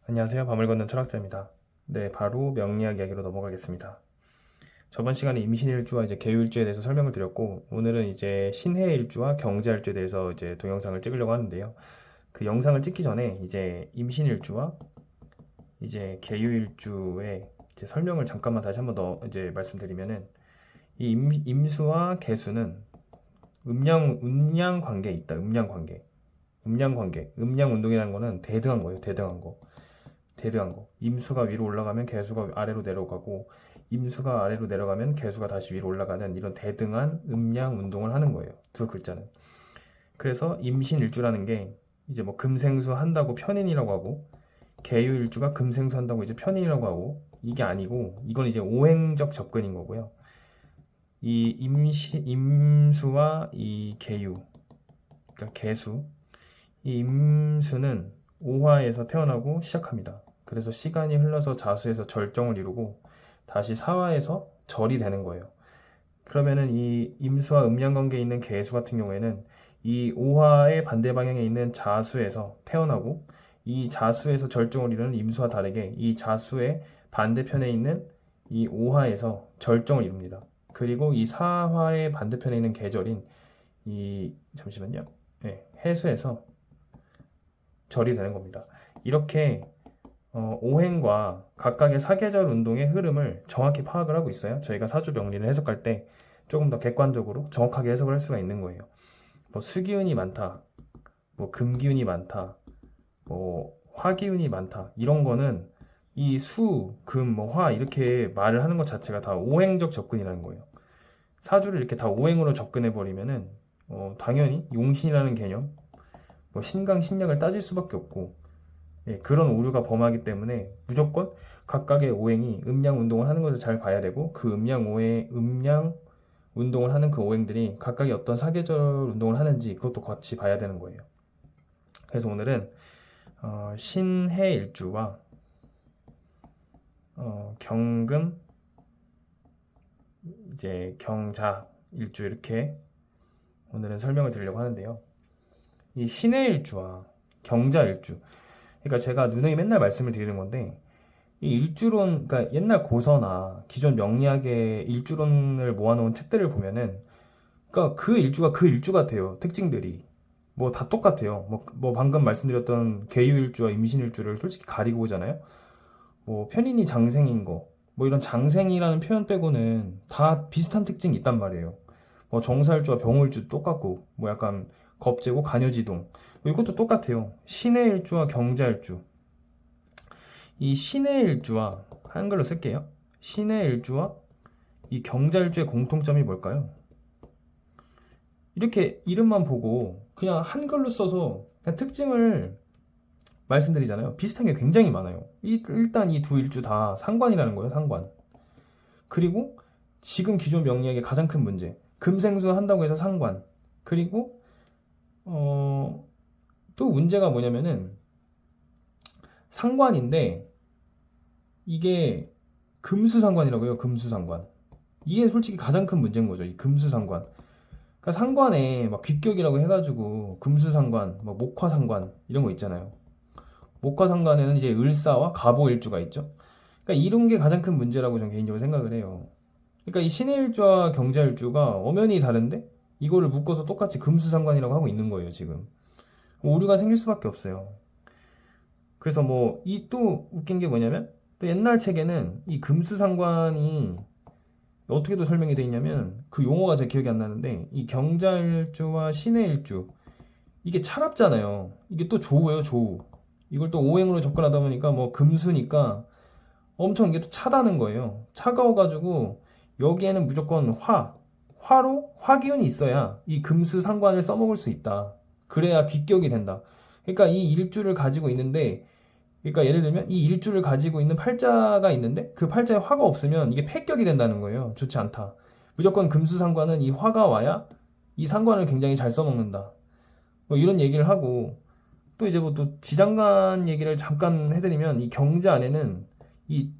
안녕하세요. 밤을 걷는 철학자입니다. 네, 바로 명리학 이야기로 넘어가겠습니다. 저번 시간에 임신일주와 이제 계율주에 대해서 설명을 드렸고, 오늘은 이제 신해일주와 경자일주에 대해서 이제 동영상을 찍으려고 하는데요. 그 영상을 찍기 전에 이제 임신일주와 이제 계율일주의 이제 설명을 잠깐만 다시 한번 더 이제 말씀드리면은, 이 임수와 계수는 음양 관계에 있다. 음양 관계. 음양 관계. 음양 운동이라는 거는 대등한 거예요. 대등한 거. 대등한 거. 임수가 위로 올라가면 개수가 아래로 내려가고, 임수가 아래로 내려가면 개수가 다시 위로 올라가는 이런 대등한 음양 운동을 하는 거예요. 두 글자는. 그래서 임신일주라는 게 이제 뭐 금생수 한다고 편인이라고 하고, 계유일주가 금생수 한다고 이제 편인이라고 하고, 이게 아니고 이건 이제 오행적 접근인 거고요. 이 임수와 이 계유, 그러니까 개수, 이 임수는 오화에서 태어나고 시작합니다. 그래서 시간이 흘러서 자수에서 절정을 이루고 다시 사화에서 절이 되는 거예요. 그러면은 이 임수와 음양 관계에 있는 계수 같은 경우에는 이 오화의 반대 방향에 있는 자수에서 태어나고, 이 자수에서 절정을 이루는 임수와 다르게 이 자수의 반대편에 있는 이 오화에서 절정을 이룹니다. 그리고 이 사화의 반대편에 있는 계절인 이 잠시만요. 네, 해수에서 절이 되는 겁니다. 이렇게 오행과 각각의 사계절 운동의 흐름을 정확히 파악을 하고 있어요. 저희가 사주 명리를 해석할 때 조금 더 객관적으로 정확하게 해석을 할 수가 있는 거예요. 뭐 수기운이 많다, 뭐 금기운이 많다, 뭐 화기운이 많다, 이런 거는 이 수, 금, 뭐 화 이렇게 말을 하는 것 자체가 다 오행적 접근이라는 거예요. 사주를 이렇게 다 오행으로 접근해 버리면은 당연히 용신이라는 개념, 뭐 신강 신약을 따질 수밖에 없고, 예, 그런 오류가 범하기 때문에 무조건 각각의 오행이 음양 운동을 하는 것을 잘 봐야 되고, 그 음양 운동을 하는 그 오행들이 각각의 어떤 사계절 운동을 하는지 그것도 같이 봐야 되는 거예요. 그래서 오늘은 신해일주와 경금, 이제 경자일주 이렇게 오늘은 설명을 드리려고 하는데요. 이 신해일주와 경자일주, 그러니까 제가 누누이 맨날 말씀을 드리는 건데, 이 일주론, 그러니까 옛날 고서나 기존 명리학의 일주론을 모아놓은 책들을 보면은, 그러니까 그 일주가 그 일주 같아요. 특징들이 뭐 다 똑같아요. 뭐 방금 말씀드렸던 계유일주와 임신일주를 솔직히 가리고 오잖아요. 뭐 편인이 장생인 거, 뭐 이런 장생이라는 표현 빼고는 다 비슷한 특징이 있단 말이에요. 뭐 정사일주와 병울주 똑같고, 뭐 약간 겁재고 간여지동, 뭐 이것도 똑같아요. 신의 일주와 경자일주, 이 신의 일주와 한글로 쓸게요. 신의 일주와 이 경자일주의 공통점이 뭘까요? 이렇게 이름만 보고 그냥 한글로 써서 그냥 특징을 말씀드리잖아요. 비슷한 게 굉장히 많아요. 일단 이 두 일주 다 상관이라는 거예요, 상관. 그리고 지금 기존 명리학의 가장 큰 문제, 금생수 한다고 해서 상관. 그리고 또 문제가 뭐냐면은 상관인데 이게 금수상관이라고 해요. 금수상관. 이게 솔직히 가장 큰 문제인 거죠. 이 금수상관. 그러니까 상관에 막 귀격이라고 해가지고 금수상관, 뭐 목화상관 이런 거 있잖아요. 목화상관에는 이제 을사와 갑오일주가 있죠. 그러니까 이런 게 가장 큰 문제라고 저는 개인적으로 생각을 해요. 그러니까 이 신해일주와 경자일주가 엄연히 다른데 이거를 묶어서 똑같이 금수상관이라고 하고 있는 거예요, 지금. 오류가 생길 수밖에 없어요. 그래서 뭐 이 또 웃긴 게 뭐냐면, 또 옛날 책에는 이 금수상관이 어떻게 또 설명이 돼 있냐면, 그 용어가 제 기억이 안 나는데, 이 경자일주와 신해일주, 이게 차갑잖아요. 이게 또 조우예요, 조우. 이걸 또 오행으로 접근하다 보니까 뭐 금수니까 엄청 이게 또 차다는 거예요. 차가워가지고 여기에는 무조건 화로 화기운이 있어야 이 금수 상관을 써먹을 수 있다. 그래야 귀격이 된다. 그러니까 이 일주를 가지고 있는데, 그러니까 예를 들면 이 일주를 가지고 있는 팔자가 있는데 그 팔자에 화가 없으면 이게 폐격이 된다는 거예요. 좋지 않다. 무조건 금수 상관은 이 화가 와야 이 상관을 굉장히 잘 써먹는다. 뭐 이런 얘기를 하고, 또 이제 뭐 또 지장간 얘기를 잠깐 해드리면, 이 경자 안에는 이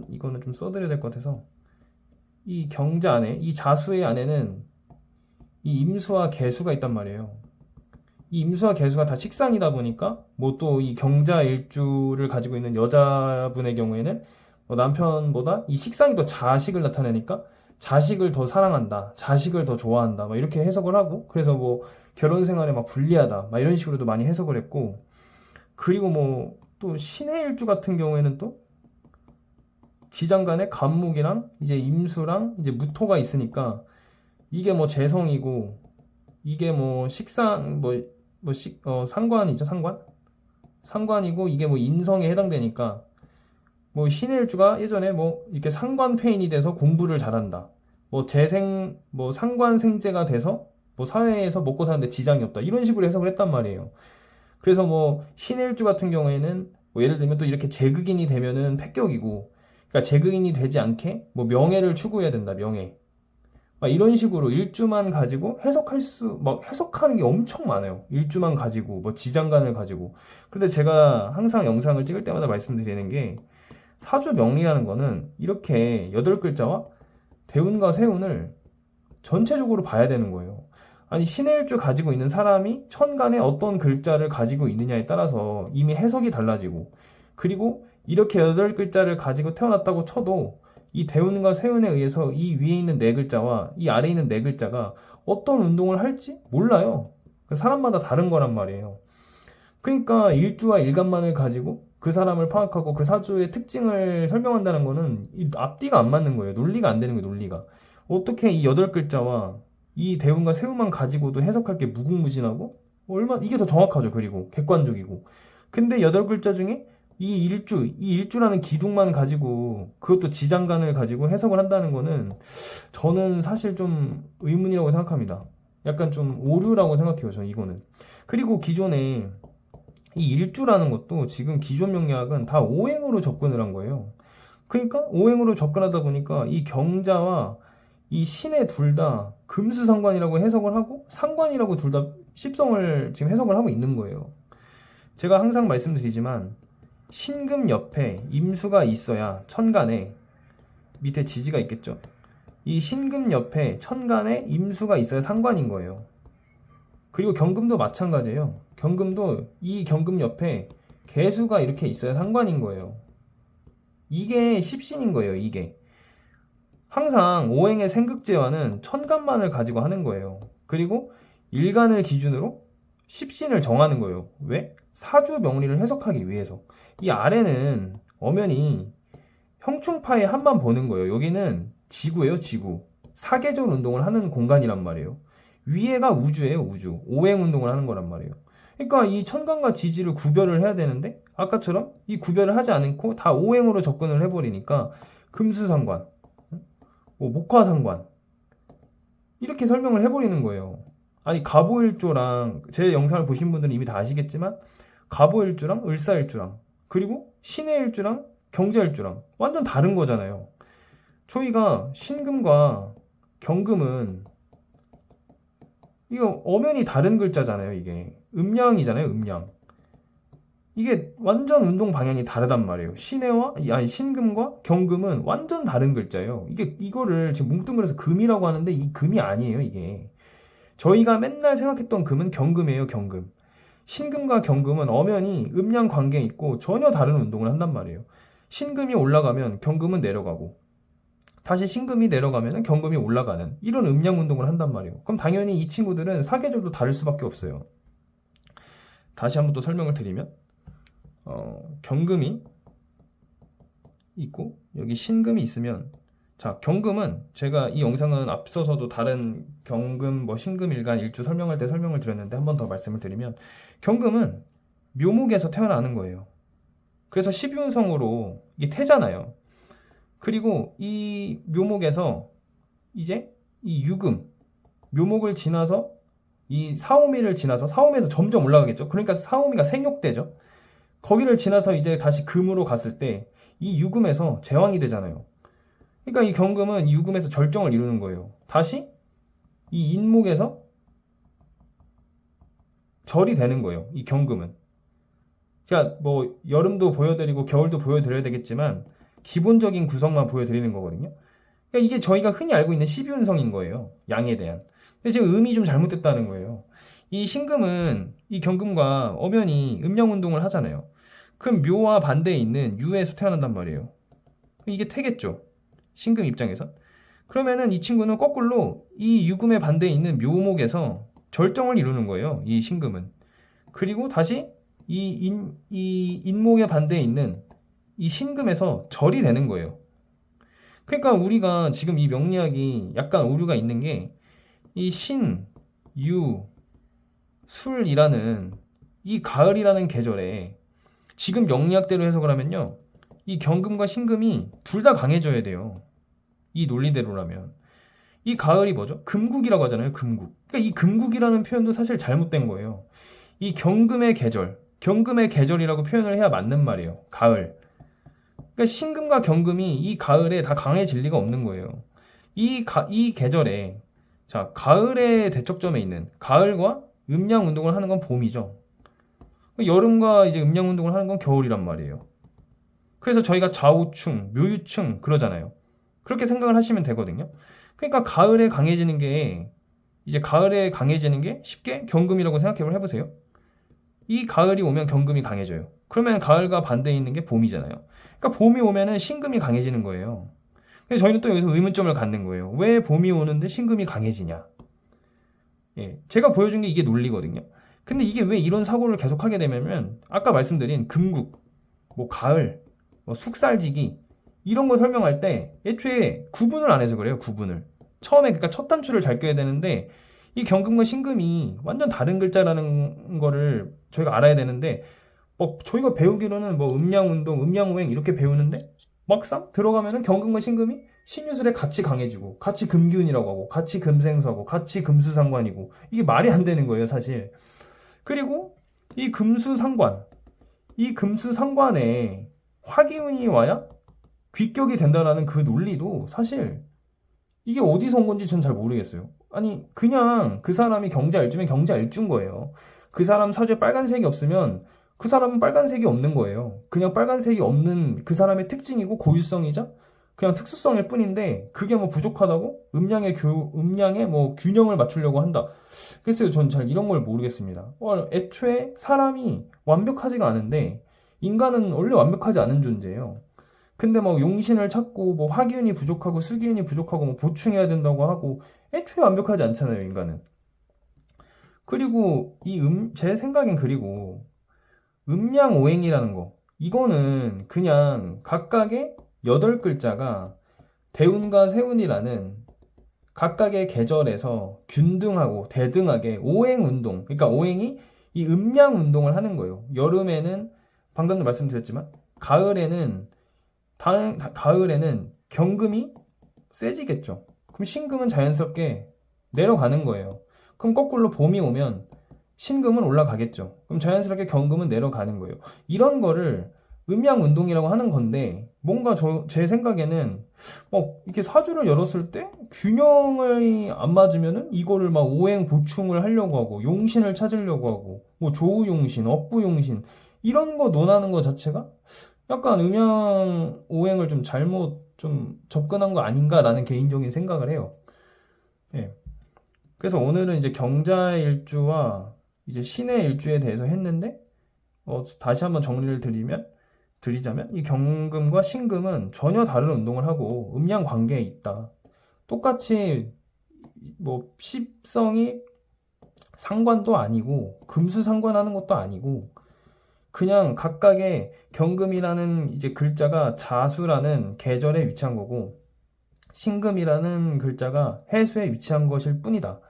이거는 좀 써드려야 될 것 같아서, 이 경자 안에 이 자수의 안에는 이 임수와 개수가 있단 말이에요. 이 임수와 계수가 다 식상이다 보니까 뭐 또 이 경자 일주를 가지고 있는 여자분의 경우에는 뭐 남편보다 이 식상이 더 자식을 나타내니까 자식을 더 사랑한다, 자식을 더 좋아한다, 막 이렇게 해석을 하고, 그래서 뭐 결혼 생활에 막 불리하다, 막 이런 식으로도 많이 해석을 했고, 그리고 뭐 또 신의 일주 같은 경우에는 또 지장간에 간목이랑 이제 임수랑 이제 무토가 있으니까 이게 뭐 재성이고 이게 뭐 식상 상관이죠, 상관? 상관이고 이게 뭐 인성에 해당되니까 뭐 신의 일주가 예전에 뭐 이렇게 상관폐인이 돼서 공부를 잘한다. 뭐 재생 뭐 상관생제가 돼서 뭐 사회에서 먹고 사는데 지장이 없다. 이런 식으로 해석을 했단 말이에요. 그래서 뭐 신의 일주 같은 경우에는 뭐 예를 들면 또 이렇게 제극인이 되면은 패격이고, 그러니까 제극인이 되지 않게 뭐 명예를 추구해야 된다. 명예. 막 이런 식으로 일주만 가지고 막 해석하는 게 엄청 많아요. 일주만 가지고 뭐 지장간을 가지고. 근데 제가 항상 영상을 찍을 때마다 말씀드리는 게 사주 명리라는 거는 이렇게 8글자와 대운과 세운을 전체적으로 봐야 되는 거예요. 아니, 신의 일주 가지고 있는 사람이 천간에 어떤 글자를 가지고 있느냐에 따라서 이미 해석이 달라지고, 그리고 이렇게 8글자를 가지고 태어났다고 쳐도 이 대운과 세운에 의해서 이 위에 있는 4글자와 이 아래에 있는 4글자가 어떤 운동을 할지 몰라요. 사람마다 다른 거란 말이에요. 그러니까 일주와 일간만을 가지고 그 사람을 파악하고 그 사주의 특징을 설명한다는 거는 이 앞뒤가 안 맞는 거예요. 논리가 안 되는 거예요, 논리가. 어떻게 이 8글자와 이 대운과 세운만 가지고도 해석할 게 무궁무진하고 이게 더 정확하죠. 그리고 객관적이고. 근데 8글자 중에 이 일주라는 기둥만 가지고 그것도 지장간을 가지고 해석을 한다는 거는 저는 사실 좀 의문이라고 생각합니다. 약간 좀 오류라고 생각해요, 저는 이거는. 그리고 기존에 이 일주라는 것도 지금 기존 명리학은 다 오행으로 접근을 한 거예요. 그러니까 오행으로 접근하다 보니까 이 경자와 이 신의 둘 다 금수상관이라고 해석을 하고 상관이라고 둘 다 십성을 지금 해석을 하고 있는 거예요. 제가 항상 말씀드리지만 신금 옆에 임수가 있어야 천간에 밑에 지지가 있겠죠. 이 신금 옆에 천간에 임수가 있어야 상관인 거예요. 그리고 경금도 마찬가지예요. 경금도 이 경금 옆에 개수가 이렇게 있어야 상관인 거예요. 이게 십신인 거예요, 이게. 항상 오행의 생극제와는 천간만을 가지고 하는 거예요. 그리고 일간을 기준으로 십신을 정하는 거예요. 왜? 사주 명리를 해석하기 위해서. 이 아래는 엄연히 형충파의 한만 보는 거예요. 여기는 지구예요, 지구. 사계절 운동을 하는 공간이란 말이에요. 위에가 우주예요, 우주. 오행 운동을 하는 거란 말이에요. 그러니까 이 천간과 지지를 구별을 해야 되는데 아까처럼 이 구별을 하지 않고 다 오행으로 접근을 해버리니까 금수상관, 뭐 목화상관 이렇게 설명을 해버리는 거예요. 아니, 갑오일조랑 제 영상을 보신 분들은 이미 다 아시겠지만 갑오일주랑 을사일주랑 그리고 신해일주랑 경자일주랑 완전 다른 거잖아요. 저희가 신금과 경금은 이거 엄연히 다른 글자잖아요. 이게 음양이잖아요. 음양. 이게 완전 운동 방향이 다르단 말이에요. 신금과 경금은 완전 다른 글자예요. 이거를 지금 뭉뚱그려서 금이라고 하는데 이 금이 아니에요. 이게 저희가 맨날 생각했던 금은 경금이에요. 경금. 신금과 경금은 엄연히 음양 관계에 있고 전혀 다른 운동을 한단 말이에요. 신금이 올라가면 경금은 내려가고 다시 신금이 내려가면 경금이 올라가는 이런 음양 운동을 한단 말이에요. 그럼 당연히 이 친구들은 사계절도 다를 수밖에 없어요. 다시 한번 또 설명을 드리면 경금이 있고 여기 신금이 있으면, 자, 경금은 제가 이 영상은 앞서서도 다른 경금 신금 일간 일주 설명할 때 설명을 드렸는데 한 번 더 말씀을 드리면 경금은 묘목에서 태어나는 거예요. 그래서 12운성으로 이게 태잖아요. 그리고 이 묘목에서 이제 이 유금 묘목을 지나서 이 사오미를 지나서 사오미에서 점점 올라가겠죠. 그러니까 사오미가 생욕되죠. 거기를 지나서 이제 다시 금으로 갔을 때 이 유금에서 제왕이 되잖아요. 그러니까 이 경금은 이 유금에서 절정을 이루는 거예요. 다시 이 인목에서 절이 되는 거예요. 이 경금은. 제가 뭐 여름도 보여드리고 겨울도 보여드려야 되겠지만 기본적인 구성만 보여드리는 거거든요. 그러니까 이게 저희가 흔히 알고 있는 12운성인 거예요. 양에 대한. 근데 지금 음이 좀 잘못됐다는 거예요. 이 신금은 이 경금과 엄연히 음양운동을 하잖아요. 그럼 묘와 반대에 있는 유에서 태어난단 말이에요. 이게 태겠죠. 신금 입장에서. 그러면은 이 친구는 거꾸로 이 유금의 반대에 있는 묘목에서 절정을 이루는 거예요. 이 신금은. 그리고 다시 이 인목의 반대에 있는 이 신금에서 절이 되는 거예요. 그러니까 우리가 지금 이 명리학이 약간 오류가 있는 게 이 신, 유, 술이라는 이 가을이라는 계절에 지금 명리학대로 해석을 하면요. 이 경금과 신금이 둘 다 강해져야 돼요. 이 논리대로라면. 이 가을이 뭐죠? 금국이라고 하잖아요. 금국. 그러니까 이 금국이라는 표현도 사실 잘못된 거예요. 이 경금의 계절, 경금의 계절이라고 표현을 해야 맞는 말이에요. 가을. 그러니까 신금과 경금이 이 가을에 다 강해질 리가 없는 거예요. 이 계절에, 자, 가을의 대척점에 있는 가을과 음양 운동을 하는 건 봄이죠. 여름과 이제 음양 운동을 하는 건 겨울이란 말이에요. 그래서 저희가 좌우충, 묘유충 그러잖아요. 그렇게 생각을 하시면 되거든요. 그러니까 가을에 강해지는 게 이제 가을에 강해지는 게 쉽게 경금이라고 생각해 해보세요. 이 가을이 오면 경금이 강해져요. 그러면 가을과 반대에 있는 게 봄이잖아요. 그러니까 봄이 오면은 신금이 강해지는 거예요. 그래서 저희는 또 여기서 의문점을 갖는 거예요. 왜 봄이 오는데 신금이 강해지냐? 예, 제가 보여준 게 이게 논리거든요. 근데 이게 왜 이런 사고를 계속 하게 되냐면 아까 말씀드린 금국, 뭐 가을, 뭐 숙살지기 이런 거 설명할 때 애초에 구분을 안 해서 그래요. 구분을. 처음에 그러니까 첫 단추를 잘 껴야 되는데 이 경금과 신금이 완전 다른 글자라는 거를 저희가 알아야 되는데 뭐 저희가 배우기로는 뭐 음양운동, 음양오행 이렇게 배우는데 막상 들어가면은 경금과 신금이 신유술에 같이 강해지고 같이 금기운이라고 하고 같이 금생수하고 같이 금수상관이고 이게 말이 안 되는 거예요 사실. 그리고 이 금수상관, 이 금수상관에 화기운이 와야 귀격이 된다라는 그 논리도 사실 이게 어디서 온 건지 전 잘 모르겠어요. 아니 그냥 그 사람이 경자일주면 경자일주인 거예요. 그 사람 사주에 빨간색이 없으면 그 사람은 빨간색이 없는 거예요. 그냥 빨간색이 없는 그 사람의 특징이고 고유성이자 그냥 특수성일 뿐인데 그게 뭐 부족하다고 음양의 뭐 균형을 맞추려고 한다. 글쎄요, 전 잘 이런 걸 모르겠습니다. 애초에 사람이 완벽하지가 않은데 인간은 원래 완벽하지 않은 존재예요. 근데 뭐 용신을 찾고 뭐 화기운이 부족하고 수기운이 부족하고 뭐 보충해야 된다고 하고 애초에 완벽하지 않잖아요, 인간은. 그리고 제 생각엔 그리고 음양오행이라는 거 이거는 그냥 각각의 8글자가 대운과 세운이라는 각각의 계절에서 균등하고 대등하게 오행운동 그러니까 오행이 이 음양운동을 하는 거예요. 여름에는 방금도 말씀드렸지만 가을에는 경금이 세지겠죠. 그럼 신금은 자연스럽게 내려가는 거예요. 그럼 거꾸로 봄이 오면 신금은 올라가겠죠. 그럼 자연스럽게 경금은 내려가는 거예요. 이런 거를 음양운동이라고 하는 건데 뭔가 제 생각에는 이렇게 사주를 열었을 때 균형을 안 맞으면은 이거를 막 오행 보충을 하려고 하고 용신을 찾으려고 하고 뭐 조우용신, 업부용신 이런 거 논하는 거 자체가 약간 음양 오행을 좀 잘못 좀 접근한 거 아닌가라는 개인적인 생각을 해요. 예. 그래서 오늘은 이제 경자일주와 이제 신의 일주에 대해서 했는데 다시 한번 정리를 드리자면 이 경금과 신금은 전혀 다른 운동을 하고 음양 관계에 있다. 똑같이 뭐 십성이 상관도 아니고 금수 상관하는 것도 아니고 그냥 각각의 경금이라는 이제 글자가 자수라는 계절에 위치한 거고 신금이라는 글자가 해수에 위치한 것일 뿐이다.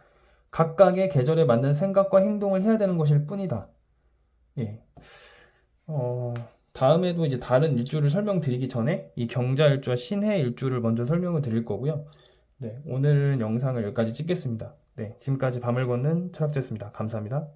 각각의 계절에 맞는 생각과 행동을 해야 되는 것일 뿐이다. 예. 다음에도 이제 다른 일주를 설명드리기 전에 이 경자 일주와 신해 일주를 먼저 설명을 드릴 거고요. 네, 오늘은 영상을 여기까지 찍겠습니다. 네, 지금까지 밤을 걷는 철학자였습니다. 감사합니다.